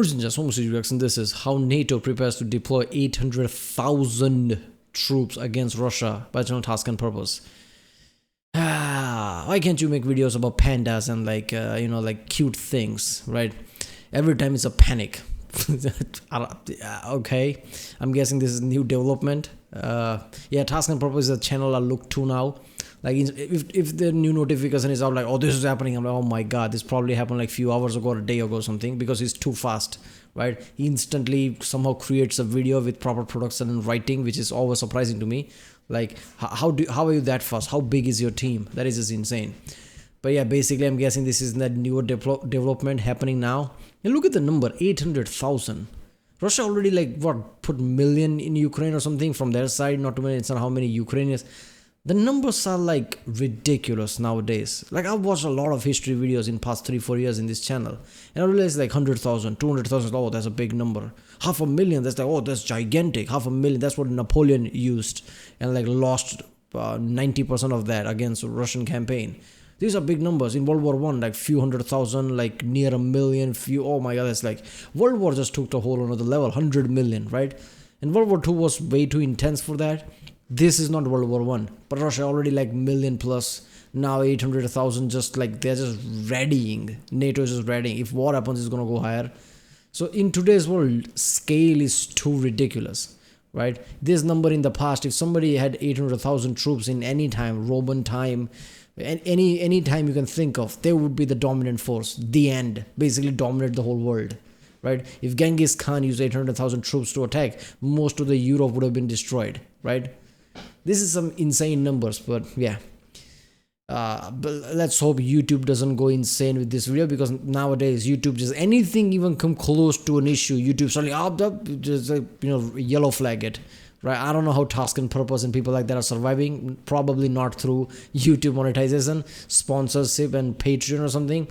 Just almost reaction. This is how NATO prepares to deploy 800,000 troops against Russia by general task and purpose. Why can't you make videos about pandas and like cute things, right? Every time it's a panic. Okay, I'm guessing this is new development. Task and purpose is a channel I look to now. Like if the new notification is out, like, oh, this is happening, I'm like, oh my god, this probably happened like few hours ago or a day ago or something, because it's too fast, right? He instantly somehow creates a video with proper production and writing, which is always surprising to me. Like, how are you that fast? How big is your team? That is just insane. But yeah, basically I'm guessing this is that newer development happening now. And look at the number, 800,000. Russia already put million in Ukraine or something from their side, not to mention how many Ukrainians. The numbers are like ridiculous nowadays. Like, I've watched a lot of history videos in past 3-4 years in this channel, and I realized like 100,000, 200,000, oh, that's a big number. 500,000, that's like, oh, that's gigantic. 500,000, that's what Napoleon used, and like lost 90% of that against the Russian campaign. These are big numbers. In World War One, like few 100,000, like near a million, oh my god, that's like, World War just took the whole another level, 100 million, right? And World War Two was way too intense for that. This is not World War One, but Russia already like million plus, now 800,000, just like they're just readying. NATO is just readying. If war happens, it's gonna go higher. So in today's world, scale is too ridiculous, right? This number in the past, if somebody had 800,000 troops in any time, Roman time, and any time you can think of, they would be the dominant force. The end, basically dominate the whole world, right? If Genghis Khan used 800,000 troops to attack, most of the Europe would have been destroyed, right? This is some insane numbers, but yeah. But let's hope YouTube doesn't go insane with this video, because nowadays YouTube, just anything even come close to an issue, YouTube suddenly just yellow flag it, right? I don't know how task and purpose and people like that are surviving. Probably not through YouTube monetization, sponsorship, and Patreon or something.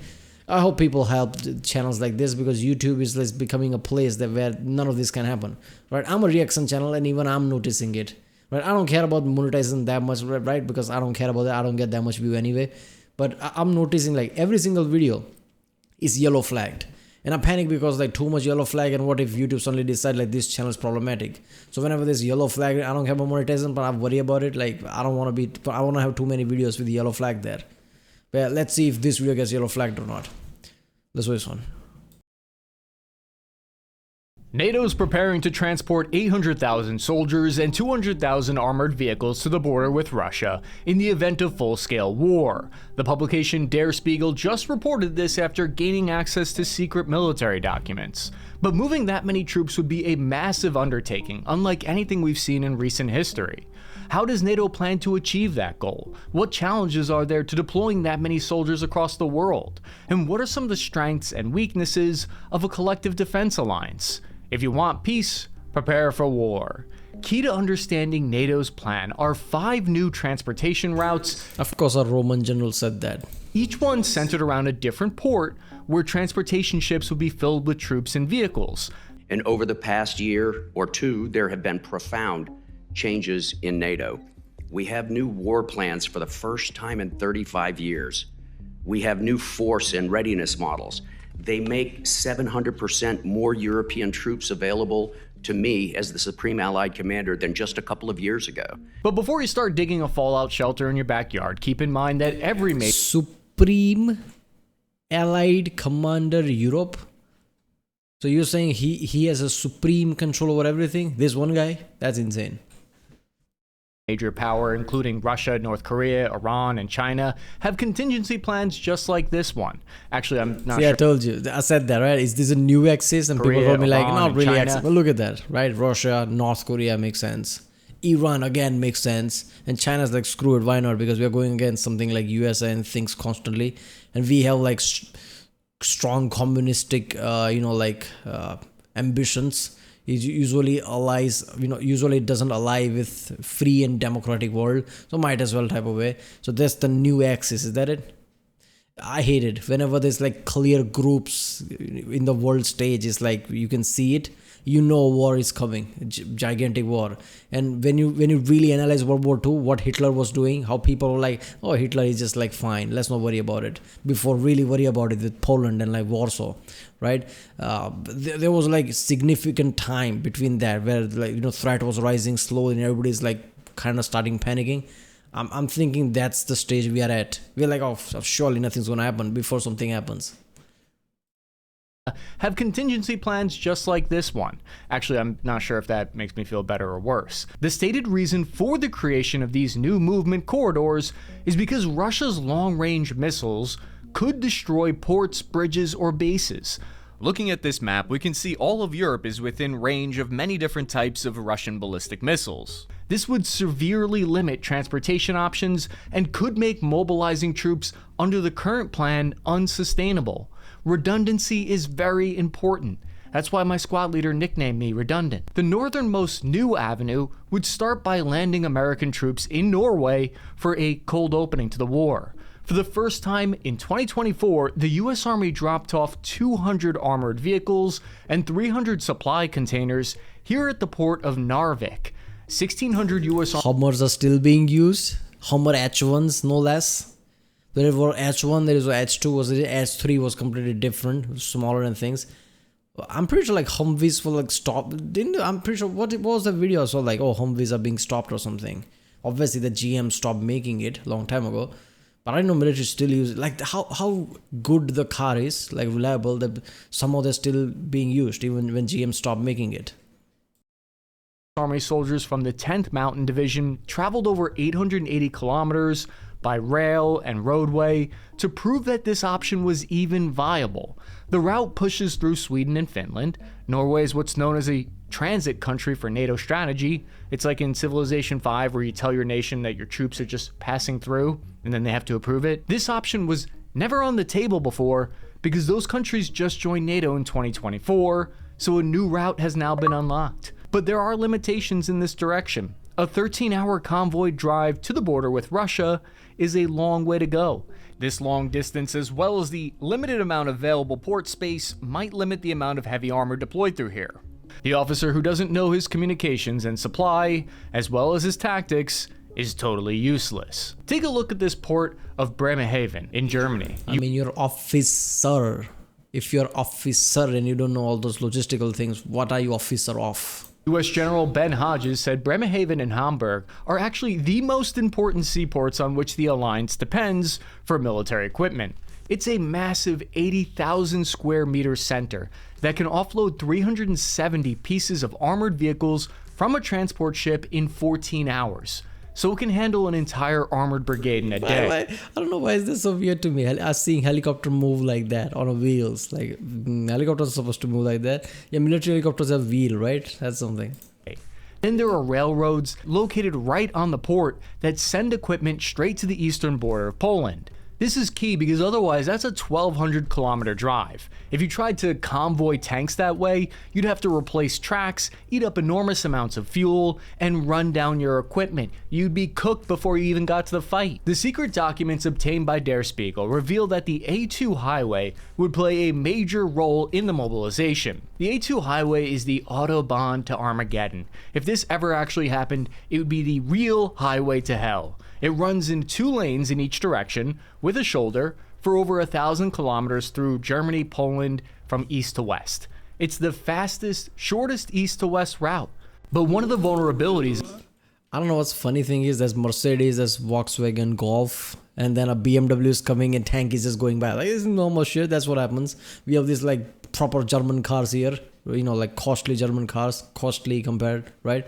I hope people help channels like this, because YouTube is like becoming a place where none of this can happen, right? I'm a reaction channel, and even I'm noticing it. Right, I don't care about monetizing that much, right? Because I don't care about that. I don't get that much view anyway. But I'm noticing like every single video is yellow flagged, and I panic because like too much yellow flag. And what if YouTube suddenly decide like this channel is problematic? So whenever there's yellow flag, I don't care about monetization, but I worry about it. Like, I want to have too many videos with yellow flag there. But yeah, let's see if this video gets yellow flagged or not. Let's do this one. NATO's preparing to transport 800,000 soldiers and 200,000 armored vehicles to the border with Russia in the event of full-scale war. The publication Der Spiegel just reported this after gaining access to secret military documents. But moving that many troops would be a massive undertaking, unlike anything we've seen in recent history. How does NATO plan to achieve that goal? What challenges are there to deploying that many soldiers across the world? And what are some of the strengths and weaknesses of a collective defense alliance? If you want peace, prepare for war. Key to understanding NATO's plan are 5 new transportation routes. Of course, our Roman general said that. Each one centered around a different port where transportation ships would be filled with troops and vehicles. And over the past year or two, there have been profound changes in NATO. We have new war plans for the first time in 35 years. We have new force and readiness models. They make 700% more European troops available to me as the Supreme Allied Commander than just a couple of years ago. But before you start digging a fallout shelter in your backyard, keep in mind that every Supreme Allied Commander Europe? So you're saying he has a supreme control over everything? This one guy? That's insane. Major power, including Russia, North Korea, Iran, and China, have contingency plans just like this one. Actually, I'm not sure. I told you. I said that, right? Is this a new axis? And Korea, people told me like, Iran, not really China. axis. But look at that, right? Russia, North Korea makes sense. Iran again makes sense. And China's like, screw it, why not? Because we are going against something like USA and things constantly. And we have like strong communistic, ambitions. It usually usually it doesn't ally with free and democratic world, so might as well type of way. So that's the new axis, is that it? I hate it whenever there's like clear groups in the world stage. It's like you can see it, you know war is coming, gigantic war. And when you really analyze World War II, what Hitler was doing, how people were like, oh, Hitler is just like fine, let's not worry about it, before really worry about it with Poland and like Warsaw, right? There was like significant time between that where like threat was rising slowly and everybody's like kind of starting panicking. I'm thinking that's the stage we are at. We're like, oh, surely nothing's gonna happen before something happens. Have contingency plans just like this one. Actually, I'm not sure if that makes me feel better or worse. The stated reason for the creation of these new movement corridors is because Russia's long-range missiles could destroy ports, bridges, or bases. Looking at this map, we can see all of Europe is within range of many different types of Russian ballistic missiles. This would severely limit transportation options and could make mobilizing troops under the current plan unsustainable. Redundancy is very important. That's why my squad leader nicknamed me Redundant. The northernmost new avenue would start by landing American troops in Norway for a cold opening to the war. For the first time in 2024, the US Army dropped off 200 armored vehicles and 300 supply containers here at the port of Narvik. 1,600 US Hummers are still being used. Hummer H1s, no less. There were H1, there is H2, was it? H3 was completely different, smaller and things. I'm pretty sure like Humvees were like stopped. I'm pretty sure what was the video I saw, like, oh, Humvees are being stopped or something. Obviously the GM stopped making it a long time ago. But I know military still use it. Like how good the car is, like reliable, that somehow they're still being used even when GM stopped making it. Army soldiers from the 10th Mountain Division traveled over 880 kilometers by rail and roadway to prove that this option was even viable. The route pushes through Sweden and Finland. Norway is what's known as a transit country for NATO strategy. It's like in Civilization 5 where you tell your nation that your troops are just passing through and then they have to approve it. This option was never on the table before because those countries just joined NATO in 2024, so a new route has now been unlocked. But there are limitations in this direction. A 13-hour convoy drive to the border with Russia is a long way to go. This long distance, as well as the limited amount of available port space, might limit the amount of heavy armor deployed through here. The officer who doesn't know his communications and supply, as well as his tactics, is totally useless. Take a look at this port of Bremerhaven in Germany. I mean, you're officer. If you're officer and you don't know all those logistical things, what are you officer of? US General Ben Hodges said Bremerhaven and Hamburg are actually the most important seaports on which the alliance depends for military equipment. It's a massive 80,000 square meter center that can offload 370 pieces of armored vehicles from a transport ship in 14 hours. So it can handle an entire armored brigade in a day. I don't know why is this so weird to me. I seeing helicopter move like that on wheels. Like helicopters are supposed to move like that. Yeah, military helicopters have wheel, right? That's something. Then there are railroads located right on the port that send equipment straight to the eastern border of Poland. This is key because otherwise that's a 1,200 kilometer drive. If you tried to convoy tanks that way, you'd have to replace tracks, eat up enormous amounts of fuel, and run down your equipment. You'd be cooked before you even got to the fight. The secret documents obtained by Der Spiegel reveal that the A2 highway would play a major role in the mobilization. The A2 highway is the Autobahn to Armageddon. If this ever actually happened, it would be the real highway to hell. It runs in 2 lanes in each direction with a shoulder for over 1,000 kilometers through Germany, Poland, from east to west. It's the fastest, shortest east to west route. But one of the vulnerabilities... I don't know what's funny thing is there's Mercedes, there's Volkswagen Golf, and then a BMW is coming and tank is just going by. Like, it's normal shit, that's what happens. We have these like proper German cars here, like costly German cars, costly compared, right?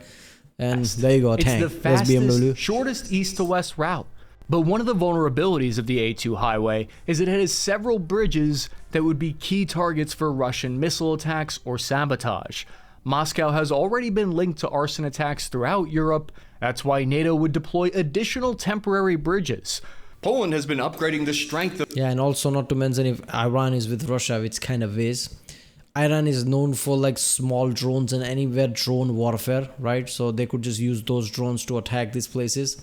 And there you go, a tank. It's the fastest, shortest east to west route. But one of the vulnerabilities of the A2 highway is that it has several bridges that would be key targets for Russian missile attacks or sabotage. Moscow has already been linked to arson attacks throughout Europe. That's why NATO would deploy additional temporary bridges. Poland has been upgrading the strength of... Yeah, and also not to mention if Iran is with Russia, which kind of is. Iran is known for like small drones and anywhere drone warfare, right? So they could just use those drones to attack these places.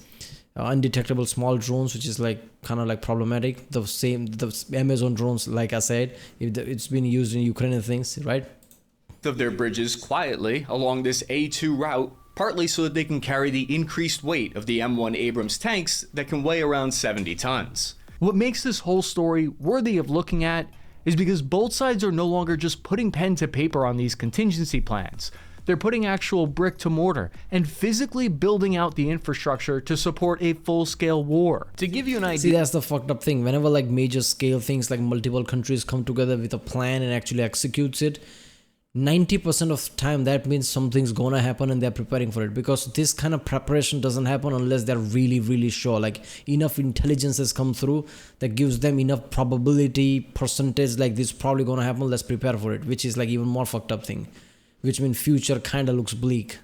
Undetectable small drones, which is like kind of like problematic. The Amazon drones, like I said, it's been used in Ukraine and things, right? of their bridges quietly along this A2 route, partly so that they can carry the increased weight of the M1 Abrams tanks that can weigh around 70 tons. What makes this whole story worthy of looking at is because both sides are no longer just putting pen to paper on these contingency plans. They're putting actual brick to mortar and physically building out the infrastructure to support a full-scale war. To give you an idea— See, that's the fucked up thing. Whenever like major scale things like multiple countries come together with a plan and actually executes it, 90% of the time that means something's gonna happen and they're preparing for it, because this kind of preparation doesn't happen unless they're really sure, like enough intelligence has come through that gives them enough probability percentage like this probably gonna happen, let's prepare for it, which is like even more fucked up thing, which means future kind of looks bleak.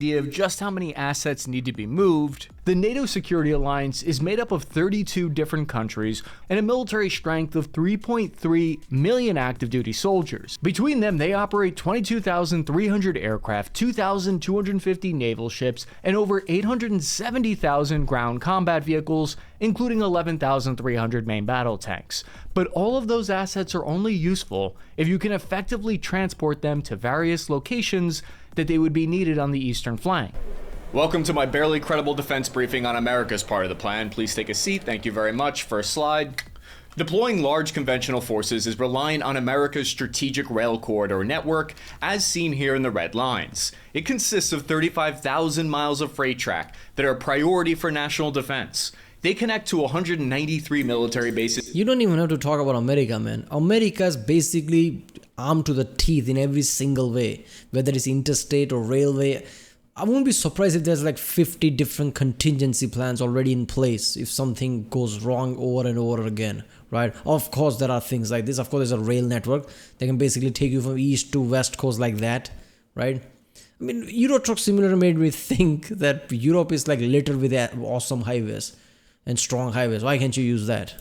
Of just how many assets need to be moved, the NATO security alliance is made up of 32 different countries and a military strength of 3.3 million active duty soldiers. Between them, they operate 22,300 aircraft, 2,250 naval ships, and over 870,000 ground combat vehicles, including 11,300 main battle tanks. But all of those assets are only useful if you can effectively transport them to various locations that they would be needed on the eastern flank. Welcome to my barely credible defense briefing on America's part of the plan. Please take a seat. Thank you very much. First slide. Deploying large conventional forces is relying on America's strategic rail corridor network, as seen here in the red lines. It consists of 35,000 miles of freight track that are a priority for national defense. They connect to 193 military bases. You don't even have to talk about America, man. America's basically armed to the teeth in every single way, whether it's interstate or railway. I won't be surprised if there's like 50 different contingency plans already in place if something goes wrong over and over again, right? Of course, there are things like this. Of course, there's a rail network. They can basically take you from east to west coast like that, right? I mean, Euro Truck Simulator made me think that Europe is like littered with awesome highways and strong highways. Why can't you use that?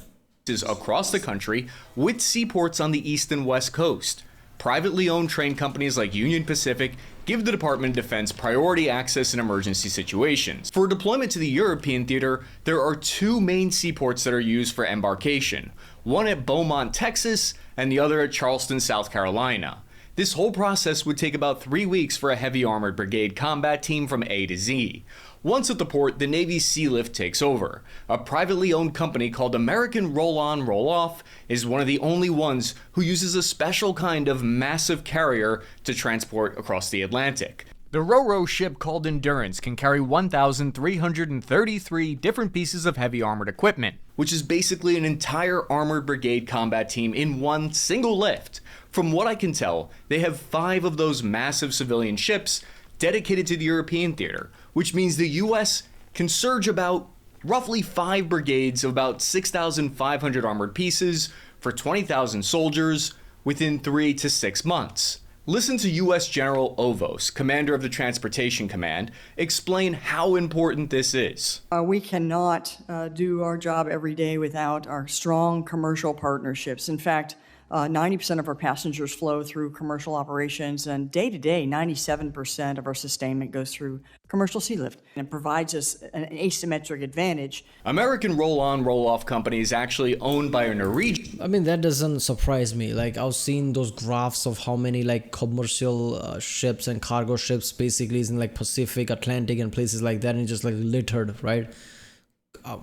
Across the country with seaports on the east and west coast. Privately owned train companies like Union Pacific give the Department of Defense priority access in emergency situations. For deployment to the European theater, there are two main seaports that are used for embarkation, one at Beaumont, Texas, and the other at Charleston, South Carolina. This whole process would take about 3 weeks for a heavy armored brigade combat team from A to Z. Once at the port, the Navy's Sea Lift takes over. A privately owned company called American Roll-On Roll-Off is one of the only ones who uses a special kind of massive carrier to transport across the Atlantic. The ro-ro ship called Endurance can carry 1,333 different pieces of heavy armored equipment, which is basically an entire armored brigade combat team in one single lift. From what I can tell, they have 5 of those massive civilian ships dedicated to the European theater, which means the US can surge about roughly 5 brigades of about 6,500 armored pieces for 20,000 soldiers within 3 to 6 months. Listen to US General Ovos, commander of the Transportation Command, explain how important this is. We cannot do our job every day without our strong commercial partnerships. In fact, 90% of our passengers flow through commercial operations, and day to day, 97% of our sustainment goes through commercial sea lift, and it provides us an asymmetric advantage. American Roll-On Roll-Off company is actually owned by a Norwegian. I mean, that doesn't surprise me. Like, I was seeing those graphs of how many like commercial ships and cargo ships basically is in like Pacific, Atlantic, and places like that, and it's just like littered, right?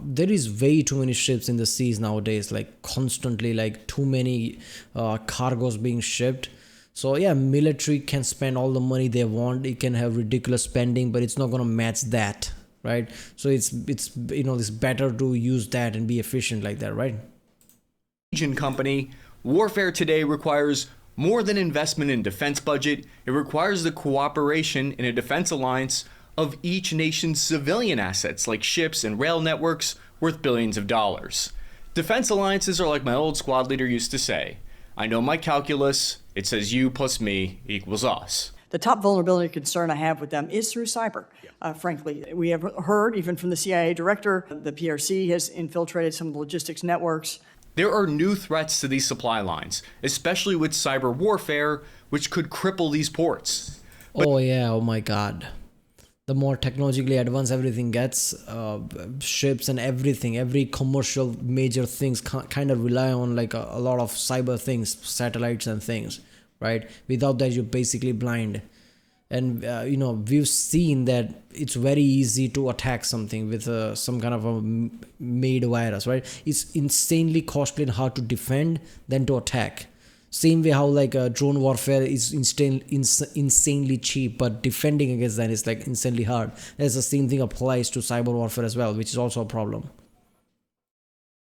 There is way too many ships in the seas nowadays, like constantly, like too many cargoes being shipped. So yeah, military can spend all the money they want. It can have ridiculous spending, but it's not gonna match that, right? So it's you know, it's better to use that and be efficient like that, right? Company. Warfare today requires more than investment in defense budget. It requires the cooperation in a defense alliance of each nation's civilian assets like ships and rail networks worth billions of dollars. Defense alliances are like my old squad leader used to say, I know my calculus, it says you plus me equals us. The top vulnerability concern I have with them is through cyber. Frankly, we have heard, even from the CIA director, the PRC has infiltrated some of the logistics networks. There are new threats to these supply lines, especially with cyber warfare, which could cripple these ports. Oh yeah, oh my god. The more technologically advanced everything gets, ships and everything, every commercial major things kind of rely on like a lot of cyber things, satellites and things, right? Without that, you're basically blind. And we've seen that it's very easy to attack something with some kind of a made virus, right? It's insanely costly and hard to defend than to attack. Same way how like drone warfare is insanely cheap, but defending against that is like insanely hard. As the same thing applies to cyber warfare as well, which is also a problem.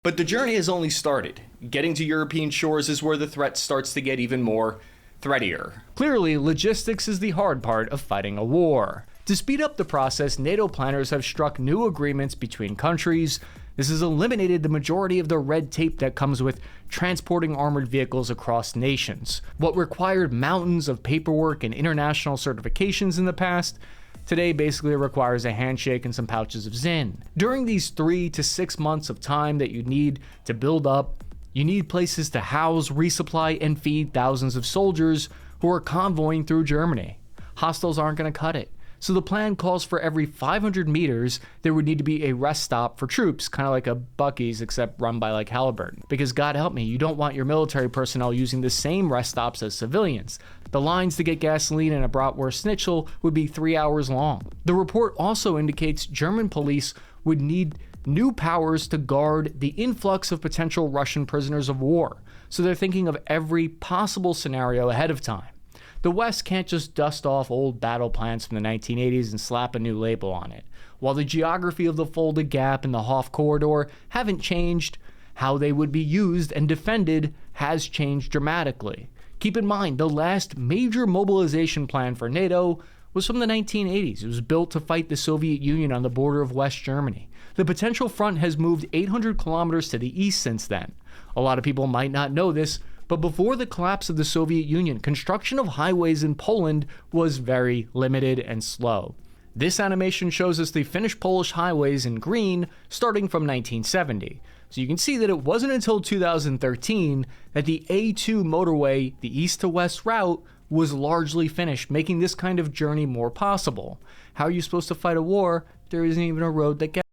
But the journey has only started. Getting to European shores is where the threat starts to get even more threatier. Clearly, logistics is the hard part of fighting a war. To speed up the process, NATO planners have struck new agreements between countries. This has eliminated the majority of the red tape that comes with transporting armored vehicles across nations. What required mountains of paperwork and international certifications in the past, today basically requires a handshake and some pouches of Zin. During these 3 to 6 months of time that you need to build up, you need places to house, resupply, and feed thousands of soldiers who are convoying through Germany. Hostiles aren't going to cut it. So the plan calls for every 500 meters, there would need to be a rest stop for troops, kind of like a Buc-ee's except run by like Halliburton. Because God help me, you don't want your military personnel using the same rest stops as civilians. The lines to get gasoline and a bratwurst schnitzel would be 3 hours long. The report also indicates German police would need new powers to guard the influx of potential Russian prisoners of war. So they're thinking of every possible scenario ahead of time. The West can't just dust off old battle plans from the 1980s and slap a new label on it. While the geography of the Fulda Gap and the Hof Corridor haven't changed, how they would be used and defended has changed dramatically. Keep in mind, the last major mobilization plan for NATO was from the 1980s. It was built to fight the Soviet Union on the border of West Germany. The potential front has moved 800 kilometers to the east since then. A lot of people might not know this, but before the collapse of the Soviet Union, construction of highways in Poland was very limited and slow. This animation shows us the Finnish-Polish highways in green starting from 1970. So you can see that it wasn't until 2013 that the A2 motorway, the east to west route, was largely finished, making this kind of journey more possible. How are you supposed to fight a war? There isn't even a road that gets.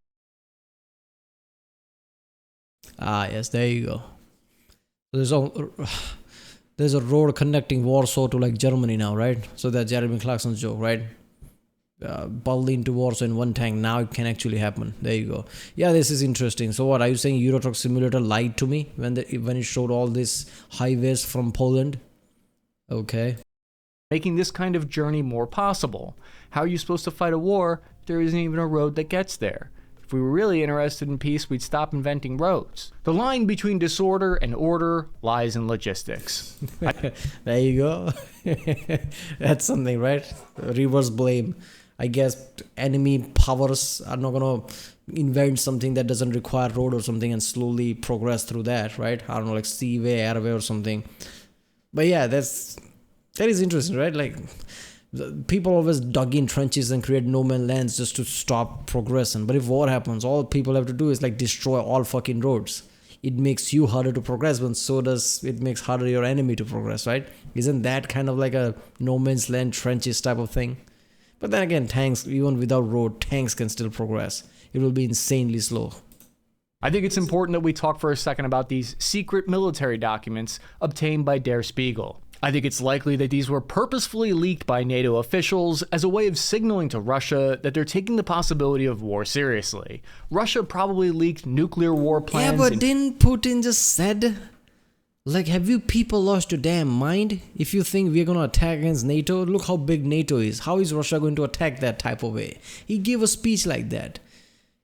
Yes, there you go. There's a road connecting Warsaw to like Germany now, right? So that's Jeremy Clarkson's joke, right? Berlin to Warsaw in one tank. Now it can actually happen. There you go. Yeah, this is interesting. So what are you saying? Euro Truck Simulator lied to me when it showed all these highways from Poland? Okay. Making this kind of journey more possible. How are you supposed to fight a war? There isn't even a road that gets there. If we were really interested in peace, we'd stop inventing roads. The line between disorder and order lies in logistics. There you go. That's something, right? Reverse blame. I guess enemy powers are not gonna invent something that doesn't require road or something and slowly progress through that, right? I don't know, like seaway, airway or something. But yeah, that is interesting, right? Like people always dug in trenches and create no man's lands just to stop progression. But if war happens, all people have to do is like destroy all fucking roads. It makes you harder to progress, but so does it makes harder your enemy to progress, right? Isn't that kind of like a no man's land trenches type of thing? But then again, tanks, even without road, tanks can still progress. It will be insanely slow. I think it's important that we talk for a second about these secret military documents obtained by Der Spiegel. I think it's likely that these were purposefully leaked by NATO officials as a way of signaling to Russia that they're taking the possibility of war seriously. Russia probably leaked nuclear war plans. Yeah, but didn't Putin just said, like, have you people lost your damn mind? If you think we're going to attack against NATO, look how big NATO is. How is Russia going to attack that type of way? He gave a speech like that.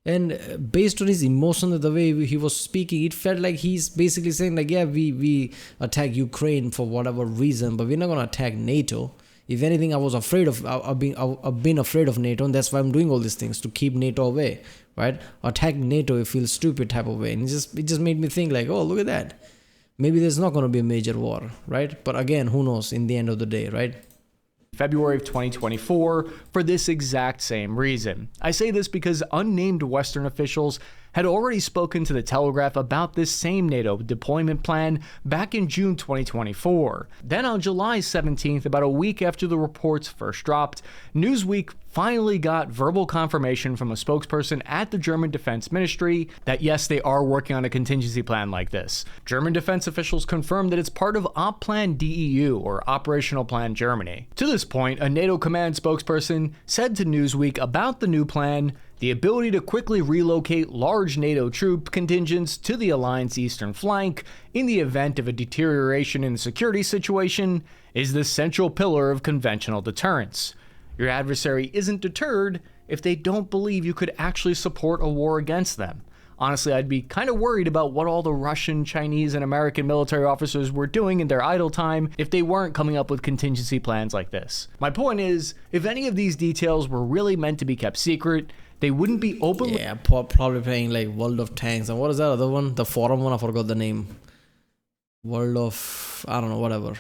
And based on his emotion and the way he was speaking, it felt like he's basically saying like, yeah, we attack Ukraine for whatever reason, but we're not going to attack NATO. If anything, I've been afraid of NATO, and that's why I'm doing all these things, to keep NATO away, right? Attacking NATO, it feels stupid type of way. And it just made me think like, oh, look at that. Maybe there's not going to be a major war, right? But again, who knows in the end of the day, right? February of 2024 for this exact same reason. I say this because unnamed Western officials had already spoken to the Telegraph about this same NATO deployment plan back in June 2024. Then on July 17th, about a week after the reports first dropped, Newsweek finally got verbal confirmation from a spokesperson at the German Defense Ministry that yes, they are working on a contingency plan like this. German defense officials confirmed that it's part of Op Plan DEU, or Operational Plan Germany. To this point, a NATO command spokesperson said to Newsweek about the new plan, the ability to quickly relocate large NATO troop contingents to the alliance's eastern flank in the event of a deterioration in the security situation is the central pillar of conventional deterrence. Your adversary isn't deterred if they don't believe you could actually support a war against them. Honestly, I'd be kind of worried about what all the Russian, Chinese, and American military officers were doing in their idle time if they weren't coming up with contingency plans like this. My point is, if any of these details were really meant to be kept secret, they wouldn't be openly... Yeah, probably playing like World of Tanks. And what is that other one? The forum one? I forgot the name. World of... I don't know, whatever.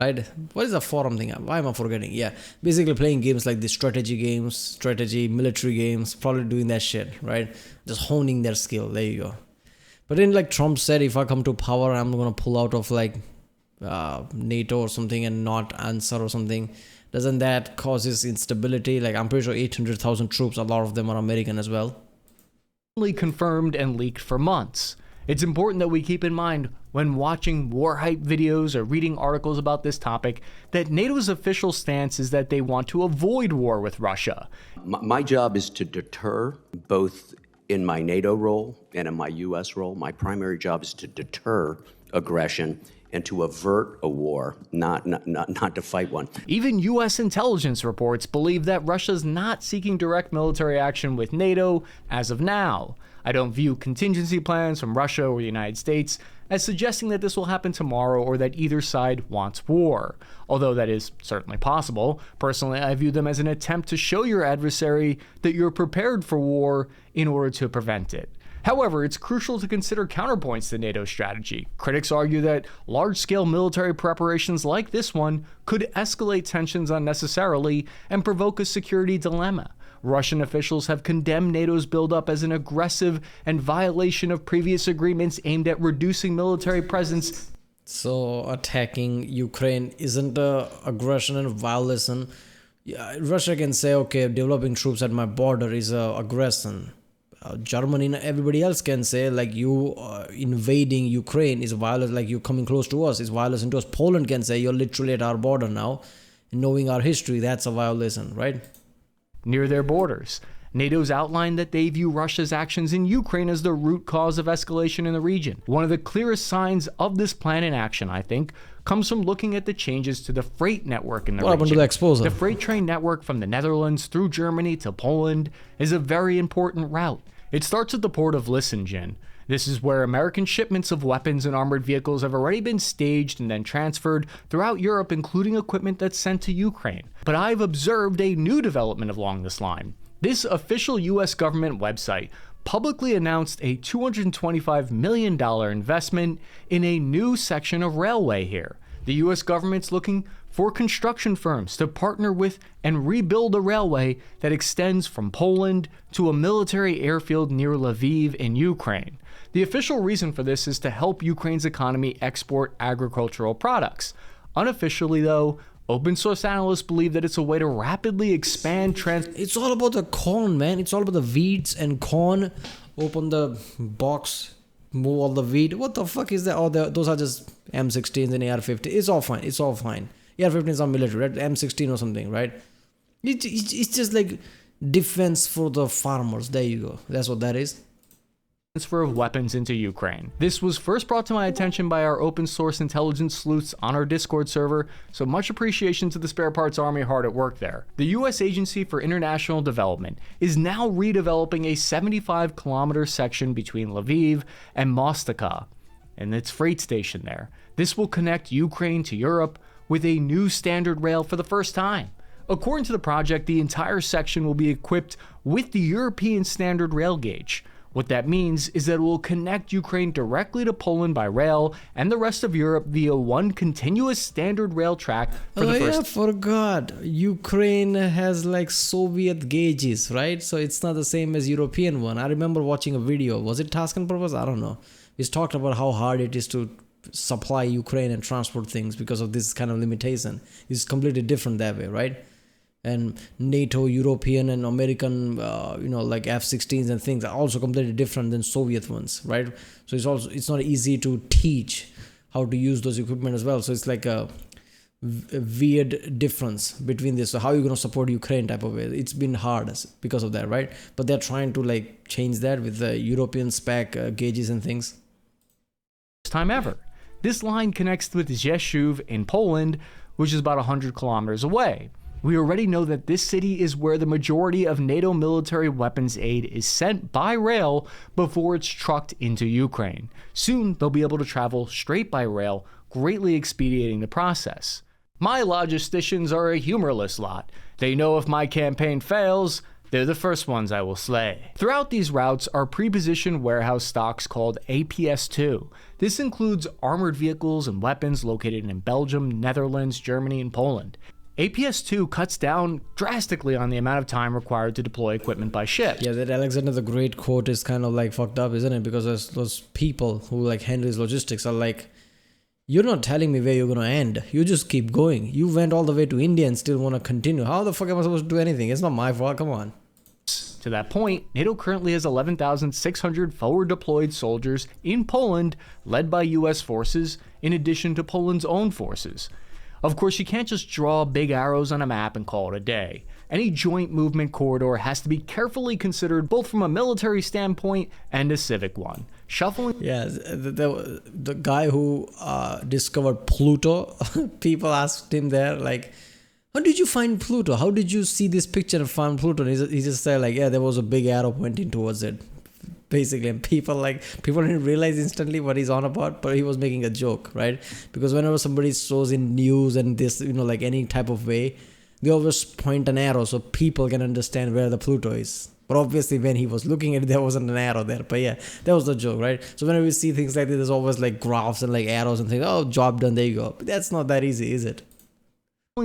Right? What is the forum thing? Why am I forgetting? Yeah, basically playing games like the strategy games, strategy, military games, probably doing that shit, right? Just honing their skill. There you go. But then like Trump said, if I come to power, I'm going to pull out of like NATO or something and not answer or something. Doesn't that causes instability? Like I'm pretty sure 800,000 troops, a lot of them are American as well. Confirmed and leaked for months. It's important that we keep in mind when watching war hype videos or reading articles about this topic that NATO's official stance is that they want to avoid war with Russia. My job is to deter, both in my NATO role and in my U.S. role. My primary job is to deter aggression and to avert a war, not to fight one. Even U.S. intelligence reports believe that Russia's not seeking direct military action with NATO as of now. I don't view contingency plans from Russia or the United States as suggesting that this will happen tomorrow or that either side wants war. Although that is certainly possible, personally I view them as an attempt to show your adversary that you're prepared for war in order to prevent it. However, it's crucial to consider counterpoints to NATO's strategy. Critics argue that large-scale military preparations like this one could escalate tensions unnecessarily and provoke a security dilemma. Russian officials have condemned NATO's buildup as an aggressive and violation of previous agreements aimed at reducing military presence. So attacking Ukraine isn't a aggression and violation. Yeah, Russia can say, okay, developing troops at my border is a aggression. Germany and everybody else can say like you invading Ukraine is violence, like you coming close to us is violation to us. Poland can say you're literally at our border now. Knowing our history, that's a violation, right? Near their borders. NATO's outlined that they view Russia's actions in Ukraine as the root cause of escalation in the region. One of the clearest signs of this plan in action, I think, comes from looking at the changes to the freight network in the region. What happened to the exposer? The freight train network from the Netherlands through Germany to Poland is a very important route. It starts at the port of Lissingen. This is where American shipments of weapons and armored vehicles have already been staged and then transferred throughout Europe, including equipment that's sent to Ukraine. But I've observed a new development along this line. This official US government website publicly announced a $225 million investment in a new section of railway here. The US government's looking for construction firms to partner with and rebuild a railway that extends from Poland to a military airfield near Lviv in Ukraine. The official reason for this is to help Ukraine's economy export agricultural products. Unofficially, though, open source analysts believe that it's a way to rapidly expand It's all about the corn, man. It's all about the weeds and corn. Open the box, move all the weed. What the fuck is that? Oh, those are just M16s and AR-15. It's all fine. It's all fine. AR-15s are military, right? M16 or something, right? It's just like defense for the farmers. There you go. That's what that is. Transfer of weapons into Ukraine. This was first brought to my attention by our open source intelligence sleuths on our Discord server, so much appreciation to the Spare Parts Army hard at work there. The US Agency for International Development is now redeveloping a 75-kilometer section between Lviv and Mostovka and its freight station there. This will connect Ukraine to Europe with a new standard rail for the first time. According to the project, the entire section will be equipped with the European standard rail gauge. What that means is that it will connect Ukraine directly to Poland by rail and the rest of Europe via one continuous standard rail track for the first. I forgot. Ukraine has like Soviet gauges, right? So it's not the same as European one. I remember watching a video. Was it Task and Purpose? I don't know. He's talked about how hard it is to supply Ukraine and transport things because of this kind of limitation. It's completely different that way, right? And NATO, European and American, like F-16s and things are also completely different than Soviet ones, right? So it's not easy to teach how to use those equipment as well. So it's like a weird difference between this. So how are you going to support Ukraine type of way? It's been hard because of that, right? But they're trying to like change that with the European spec gauges and things. First time ever. This line connects with Rzeszów in Poland, which is about 100 kilometers away. We already know that this city is where the majority of NATO military weapons aid is sent by rail before it's trucked into Ukraine. Soon, they'll be able to travel straight by rail, greatly expediting the process. My logisticians are a humorless lot. They know if my campaign fails, they're the first ones I will slay. Throughout these routes are pre-positioned warehouse stocks called APS-2. This includes armored vehicles and weapons located in Belgium, Netherlands, Germany, and Poland. APS-2 cuts down drastically on the amount of time required to deploy equipment by ship. Yeah, that Alexander the Great quote is kind of like fucked up, isn't it? Because those people who like handle his logistics are like, you're not telling me where you're going to end. You just keep going. You went all the way to India and still want to continue. How the fuck am I supposed to do anything? It's not my fault. Come on. To that point, NATO currently has 11,600 forward deployed soldiers in Poland, led by US forces, in addition to Poland's own forces. Of course, you can't just draw big arrows on a map and call it a day. Any joint movement corridor has to be carefully considered both from a military standpoint and a civic one. Shuffling. Yeah, the guy who discovered Pluto, people asked him there, like, how did you find Pluto? How did you see this picture and find Pluto? And he just said, like, yeah, there was a big arrow pointing towards it. Basically, and people didn't realize instantly what he's on about, but he was making a joke, right? Because whenever somebody shows in news and this, like any type of way, they always point an arrow so people can understand where the Pluto is. But obviously, when he was looking at it, there wasn't an arrow there. But yeah, that was the joke, right? So whenever we see things like this, there's always like graphs and like arrows and things. Oh, job done, there you go. But that's not that easy, is it?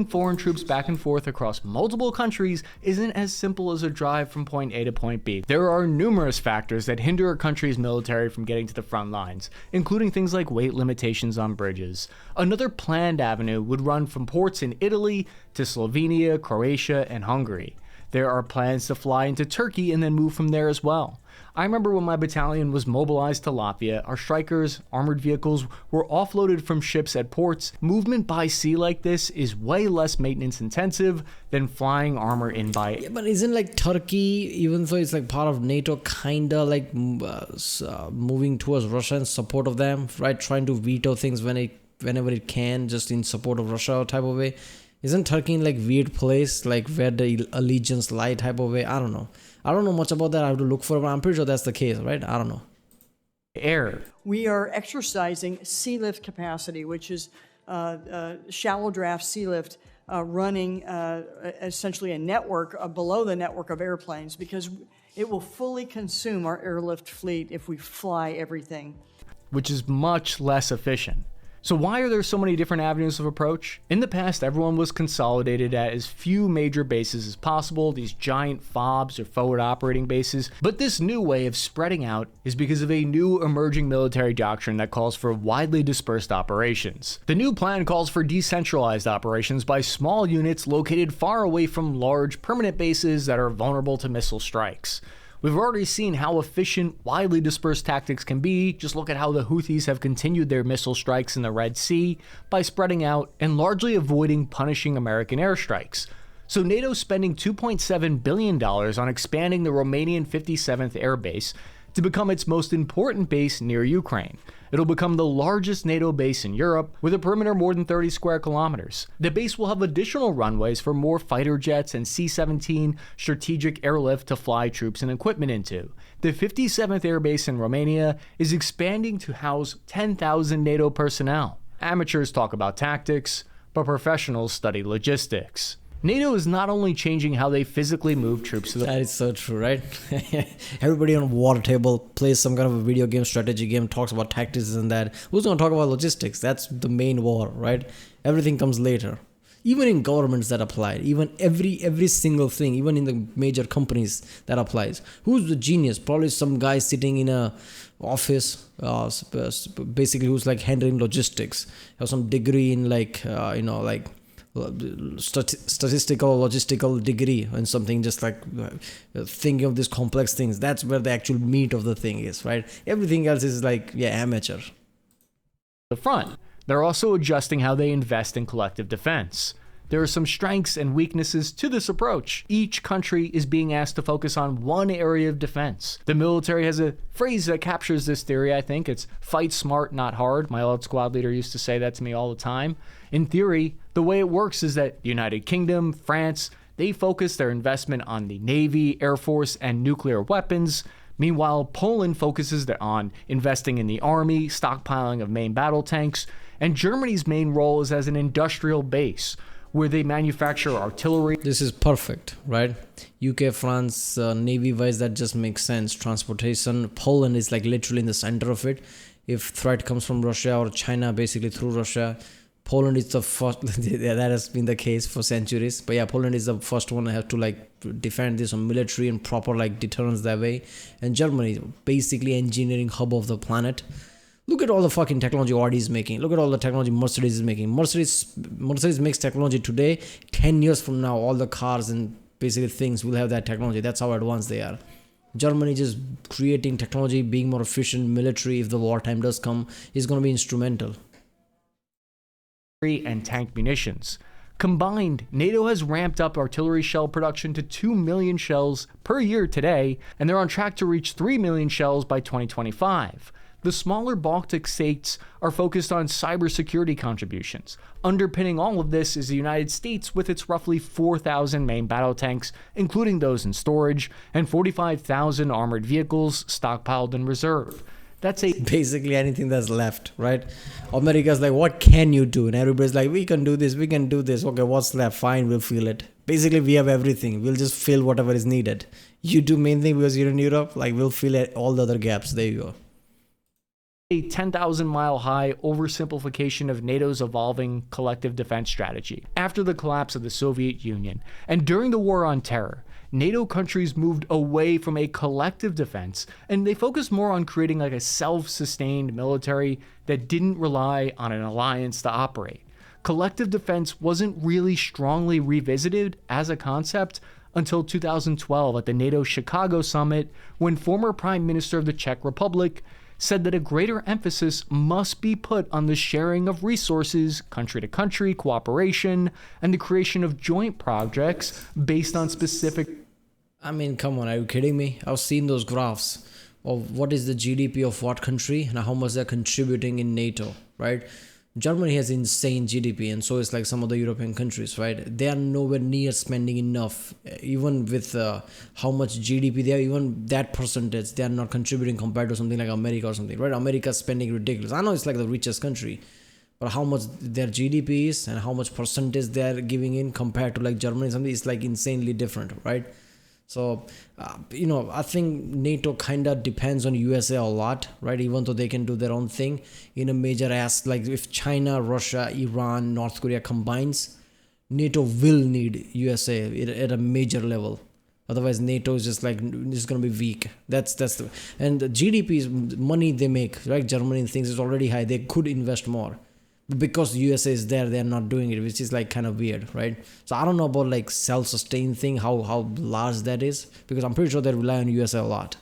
Foreign troops back and forth across multiple countries isn't as simple as a drive from point A to point B. There are numerous factors that hinder a country's military from getting to the front lines, including things like weight limitations on bridges. Another planned avenue would run from ports in Italy to Slovenia, Croatia, and Hungary. There are plans to fly into Turkey and then move from there as well. I remember when my battalion was mobilized to Latvia, our Strykers, armored vehicles, were offloaded from ships at ports. Movement by sea like this is way less maintenance intensive than flying armor in by... Yeah, but isn't like Turkey, even though it's like part of NATO, kinda like moving towards Russia in support of them, right? Trying to veto things whenever it can, just in support of Russia type of way. Isn't Turkey in like weird place, like where the allegiance lie type of way? I don't know. I don't know much about that. I have to look for it, but I'm pretty sure that's the case, right? I don't know. Air. We are exercising sea lift capacity, which is shallow draft sea lift running essentially a network below the network of airplanes, because it will fully consume our airlift fleet if we fly everything. Which is much less efficient. So why are there so many different avenues of approach? In the past, everyone was consolidated at as few major bases as possible, these giant FOBs or forward operating bases. But this new way of spreading out is because of a new emerging military doctrine that calls for widely dispersed operations. The new plan calls for decentralized operations by small units located far away from large permanent bases that are vulnerable to missile strikes. We've already seen how efficient widely dispersed tactics can be. Just look at how the Houthis have continued their missile strikes in the Red Sea by spreading out and largely avoiding punishing American airstrikes. So NATO's spending $2.7 billion on expanding the Romanian 57th Air Base to become its most important base near Ukraine. It'll become the largest NATO base in Europe, with a perimeter more than 30 square kilometers. The base will have additional runways for more fighter jets and C-17 strategic airlift to fly troops and equipment into. The 57th Air Base in Romania is expanding to house 10,000 NATO personnel. Amateurs talk about tactics, but professionals study logistics. NATO is not only changing how they physically move troops to the That is so true, right? Everybody on a war table plays some kind of a video game, strategy game, talks about tactics and that. Who's going to talk about logistics? That's the main war, right? Everything comes later. Even in governments that apply, even every single thing, even in the major companies that applies. Who's the genius? Probably some guy sitting in a office, basically who's like handling logistics, have some degree in like statistical logistical degree and something, just like thinking of these complex things. That's where the actual meat of the thing is, right? Everything else is like amateur. front. They're also adjusting how they invest in collective defense. There are some strengths and weaknesses to this approach. Each country is being asked to focus on one area of defense. The military has a phrase that captures this theory, I think. It's fight smart, not hard. My old squad leader used to say that to me all the time. In theory, the way it works is that the United Kingdom, France, they focus their investment on the Navy, Air Force, and nuclear weapons. Meanwhile, Poland focuses on investing in the army, stockpiling of main battle tanks, and Germany's main role is as an industrial base, where they manufacture artillery. This is perfect, right? UK, France, Navy-wise, that just makes sense. Transportation, Poland is like literally in the center of it. If threat comes from Russia or China, basically through Russia, Poland is the first. That has been the case for centuries. But yeah, Poland is the first one that has to like defend this on military and proper like deterrence that way. And Germany, basically engineering hub of the planet. Look at all the fucking technology Audi is making. Look at all the technology Mercedes is making. Mercedes makes technology today. 10 years from now, all the cars and basically things will have that technology. That's how advanced they are. Germany just creating technology, being more efficient, military, if the wartime does come, is going to be instrumental. And tank munitions. Combined, NATO has ramped up artillery shell production to 2 million shells per year today, and they're on track to reach 3 million shells by 2025. The smaller Baltic states are focused on cybersecurity contributions. Underpinning all of this is the United States with its roughly 4,000 main battle tanks, including those in storage, and 45,000 armored vehicles stockpiled in reserve. That's basically anything that's left, right? America's like, what can you do? And everybody's like, we can do this, we can do this. Okay, what's left? Fine, we'll feel it. Basically, we have everything. We'll just fill whatever is needed. You do main thing because you're in Europe, like we'll fill it, all the other gaps. There you go. A 10,000-mile high oversimplification of NATO's evolving collective defense strategy. After the collapse of the Soviet Union and during the War on Terror, NATO countries moved away from a collective defense and they focused more on creating like a self-sustained military that didn't rely on an alliance to operate. Collective defense wasn't really strongly revisited as a concept until 2012 at the NATO Chicago summit, when former Prime Minister of the Czech Republic said that a greater emphasis must be put on the sharing of resources, country-to-country cooperation, and the creation of joint projects based on specific... I mean, come on, are you kidding me? I've seen those graphs of what is the GDP of what country and how much they're contributing in NATO, right? Germany has insane GDP, and so is like some of the European countries, right? They are nowhere near spending enough, even with how much GDP they have, even that percentage, they are not contributing compared to something like America or something, right? America's spending ridiculous. I know it's like the richest country, but how much their GDP is and how much percentage they are giving in compared to like Germany, something is like insanely different, right? So, I think NATO kind of depends on USA a lot, right? Even though they can do their own thing in a major ass, like if China, Russia, Iran, North Korea combines, NATO will need USA at a major level. Otherwise, NATO is just like, it's going to be weak. And the GDP is money they make, right? Germany and things is already high. They could invest more. Because USA is there, they're not doing it, which is like kind of weird, right? So I don't know about like self-sustained thing, how large that is, because I'm pretty sure they rely on USA a lot.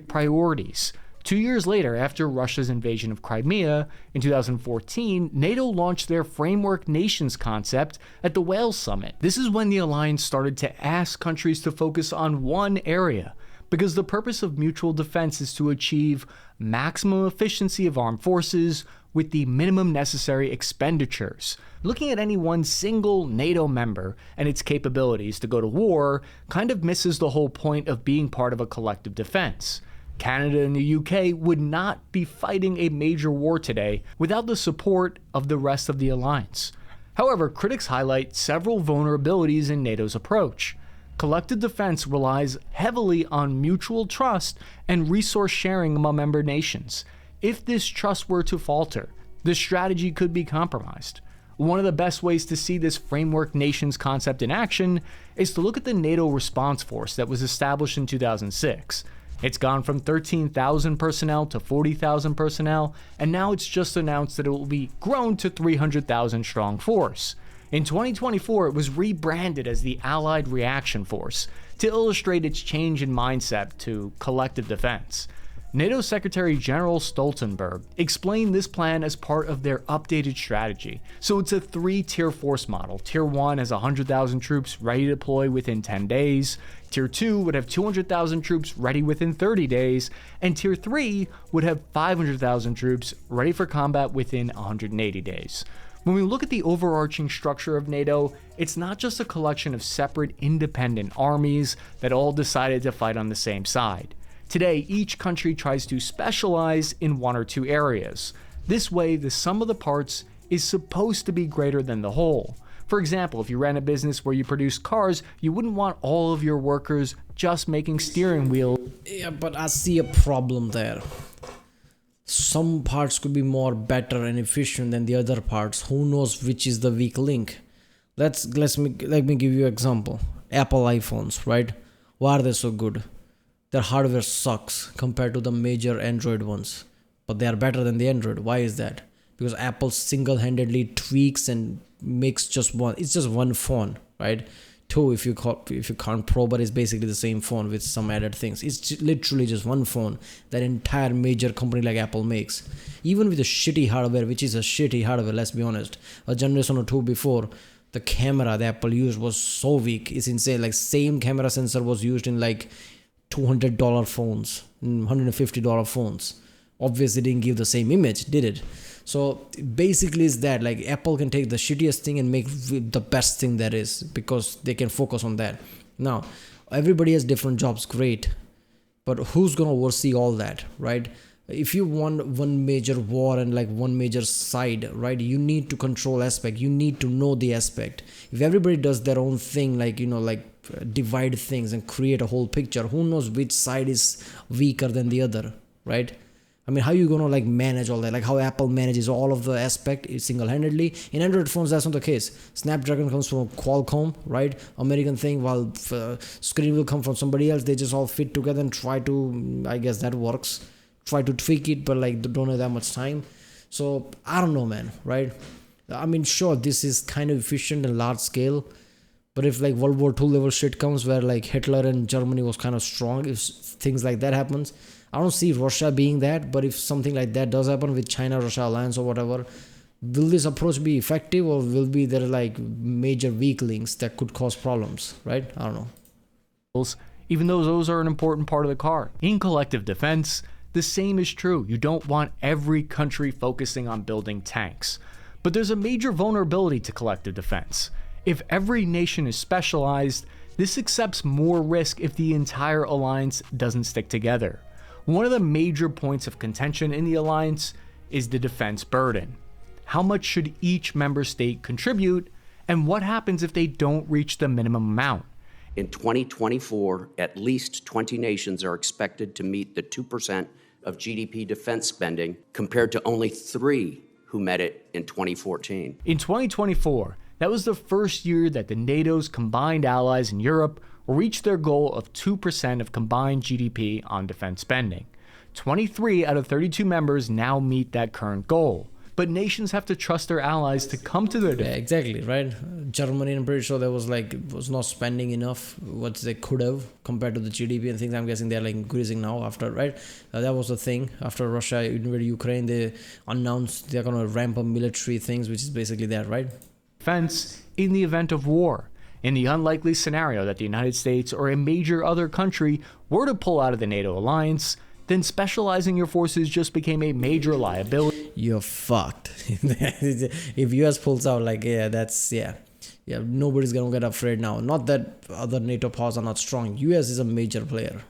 Priorities. 2 years later, after Russia's invasion of Crimea in 2014, NATO launched their Framework Nations concept at the Wales Summit. This is when the alliance started to ask countries to focus on one area, because the purpose of mutual defense is to achieve maximum efficiency of armed forces with the minimum necessary expenditures. Looking at any one single NATO member and its capabilities to go to war kind of misses the whole point of being part of a collective defense. Canada and the UK would not be fighting a major war today without the support of the rest of the alliance. However, critics highlight several vulnerabilities in NATO's approach. Collective defense relies heavily on mutual trust and resource sharing among member nations. If this trust were to falter, the strategy could be compromised. One of the best ways to see this framework nations concept in action is to look at the NATO response force that was established in 2006. It's gone from 13,000 personnel to 40,000 personnel, and now it's just announced that it will be grown to 300,000 strong force. In 2024, it was rebranded as the Allied Reaction Force to illustrate its change in mindset to collective defense. NATO Secretary General Stoltenberg explained this plan as part of their updated strategy. So it's a 3-tier force model. Tier 1 has 100,000 troops ready to deploy within 10 days. Tier 2 would have 200,000 troops ready within 30 days. And Tier 3 would have 500,000 troops ready for combat within 180 days. When we look at the overarching structure of NATO, it's not just a collection of separate independent armies that all decided to fight on the same side. Today, each country tries to specialize in one or two areas. This way, the sum of the parts is supposed to be greater than the whole. For example, if you ran a business where you produce cars, you wouldn't want all of your workers just making steering wheels. Yeah, but I see a problem there. Some parts could be more better and efficient than the other parts. Who knows which is the weak link? Let me give you an example. Apple iPhones, right? Why are they so good? Their hardware sucks compared to the major Android ones, but they are better than the Android. Why is that? Because Apple single-handedly tweaks and makes just one. It's just one phone, right? Two, if you count Pro, but it's basically the same phone with some added things. It's literally just one phone that entire major company like Apple makes. Even with a shitty hardware, which is a shitty hardware, let's be honest. A generation or two before, the camera that Apple used was so weak. It's insane. Like same camera sensor was used in like $200 phones, $150 phones. Obviously didn't give the same image, did it? So basically it's that, like Apple can take the shittiest thing and make the best thing there is, because they can focus on that. Now, everybody has different jobs, great, but who's gonna oversee all that, right? If you want one major war and like one major side, right, you need to control aspect, you need to know the aspect. If everybody does their own thing, like, you know, like divide things and create a whole picture, who knows which side is weaker than the other, right? I mean, how are you gonna like manage all that? Like how Apple manages all of the aspect single-handedly. In Android phones, that's not the case. Snapdragon comes from Qualcomm, right? American thing, while screen will come from somebody else. They just all fit together and try to, I guess that works. Try to tweak it, but like don't have that much time. So I don't know, man, right? I mean, sure, this is kind of efficient and large scale, but if like World War II level shit comes where like Hitler and Germany was kind of strong, if things like that happens, I don't see Russia being that. But if something like that does happen with China-Russia alliance or whatever, will this approach be effective, or will be there like major weak links that could cause problems, right? I don't know. Even though those are an important part of the car. In collective defense, the same is true. You don't want every country focusing on building tanks. But there's a major vulnerability to collective defense. If every nation is specialized, this accepts more risk if the entire alliance doesn't stick together. One of the major points of contention in the alliance is the defense burden. How much should each member state contribute, and what happens if they don't reach the minimum amount? In 2024, at least 20 nations are expected to meet the 2% of GDP defense spending, compared to only 3 who met it in 2014. In 2024, that was the first year that the NATO's combined allies in Europe reached their goal of 2% of combined GDP on defense spending. 23 out of 32 members now meet that current goal. But nations have to trust their allies to come to their defense. Yeah, exactly, right? Germany, I'm pretty sure there was not spending enough what they could have compared to the GDP and things. I'm guessing they're like increasing now after, right? That was the thing. After Russia invaded Ukraine, they announced they're going to ramp up military things, which is basically that, right? Defense in the event of war. In the unlikely scenario that the United States or a major other country were to pull out of the NATO alliance, then specializing your forces just became a major liability. You're fucked. If US pulls out, like, yeah, nobody's gonna get afraid now. Not that other NATO powers are not strong. US is a major player.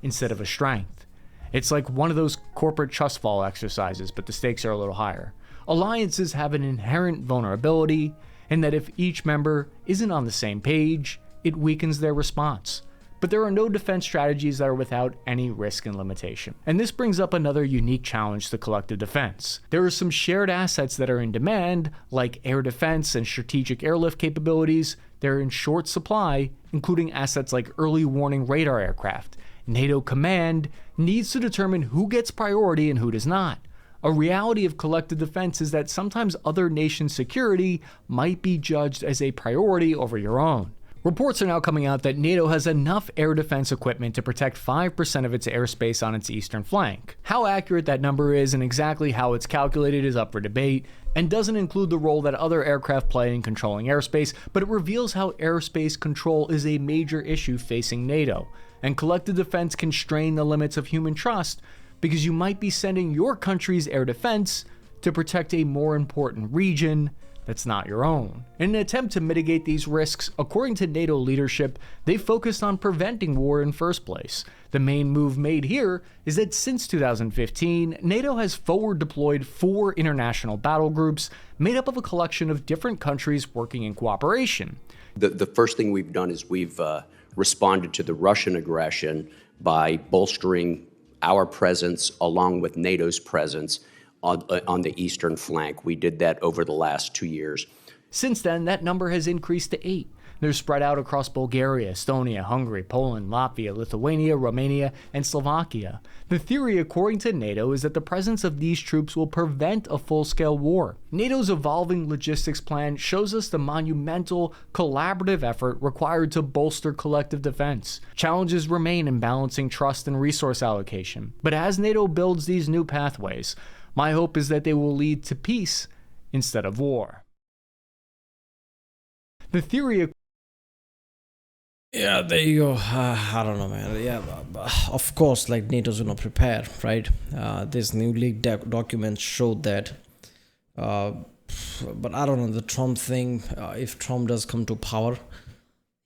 Instead of a strength. It's like one of those corporate trust fall exercises, but the stakes are a little higher. alliances have an inherent vulnerability, and that if each member isn't on the same page, it weakens their response. But there are no defense strategies that are without any risk and limitation. And this brings up another unique challenge to collective defense. There are some shared assets that are in demand, like air defense and strategic airlift capabilities. They're in short supply, including assets like early warning radar aircraft. NATO command needs to determine who gets priority and who does not. A reality of collective defense is that sometimes other nations' security might be judged as a priority over your own. Reports are now coming out that NATO has enough air defense equipment to protect 5% of its airspace on its eastern flank. How accurate that number is and exactly how it's calculated is up for debate, and doesn't include the role that other aircraft play in controlling airspace, but it reveals how airspace control is a major issue facing NATO, and collective defense can strain the limits of human trust because you might be sending your country's air defense to protect a more important region that's not your own. In an attempt to mitigate these risks, according to NATO leadership, they focused on preventing war in first place. The main move made here is that since 2015, NATO has forward deployed 4 international battle groups made up of a collection of different countries working in cooperation. The first thing we've done is we've responded to the Russian aggression by bolstering our presence along with NATO's presence on the eastern flank. We did that over the last 2 years. Since then, that number has increased to 8. They're spread out across Bulgaria, Estonia, Hungary, Poland, Latvia, Lithuania, Romania, and Slovakia. The theory, according to NATO, is that the presence of these troops will prevent a full-scale war. NATO's evolving logistics plan shows us the monumental, collaborative effort required to bolster collective defense. Challenges remain in balancing trust and resource allocation. But as NATO builds these new pathways, my hope is that they will lead to peace instead of war. The theory of Yeah, there you go. I don't know, man. Yeah, of course, like NATO's gonna prepare, right? This new leaked documents showed that. But I don't know, the Trump thing, if Trump does come to power,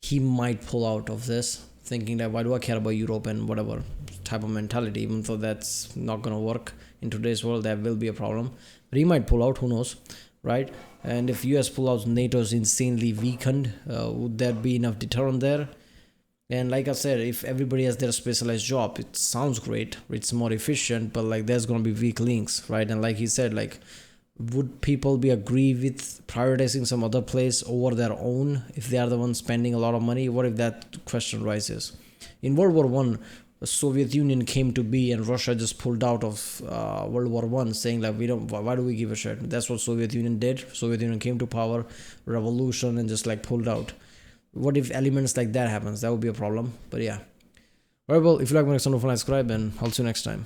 he might pull out of this, thinking that why do I care about Europe and whatever type of mentality, even though that's not gonna work in today's world, that will be a problem. But he might pull out, who knows, right? And if US pull out, NATO's insanely weakened. Would that be enough deterrent there? And like I said, if everybody has their specialized job, it sounds great, it's more efficient, but like there's gonna be weak links, right? And like he said, like, would people be agree with prioritizing some other place over their own if they are the ones spending a lot of money? What if that question rises? In World War I, the Soviet Union came to be and Russia just pulled out of World War I, saying like, why do we give a shit? That's what Soviet Union did. Soviet Union came to power, revolution, and just like pulled out. What if elements like that happens? That would be a problem. But yeah. Alright, well, if you like my next one, don't forget to subscribe, and I'll see you next time.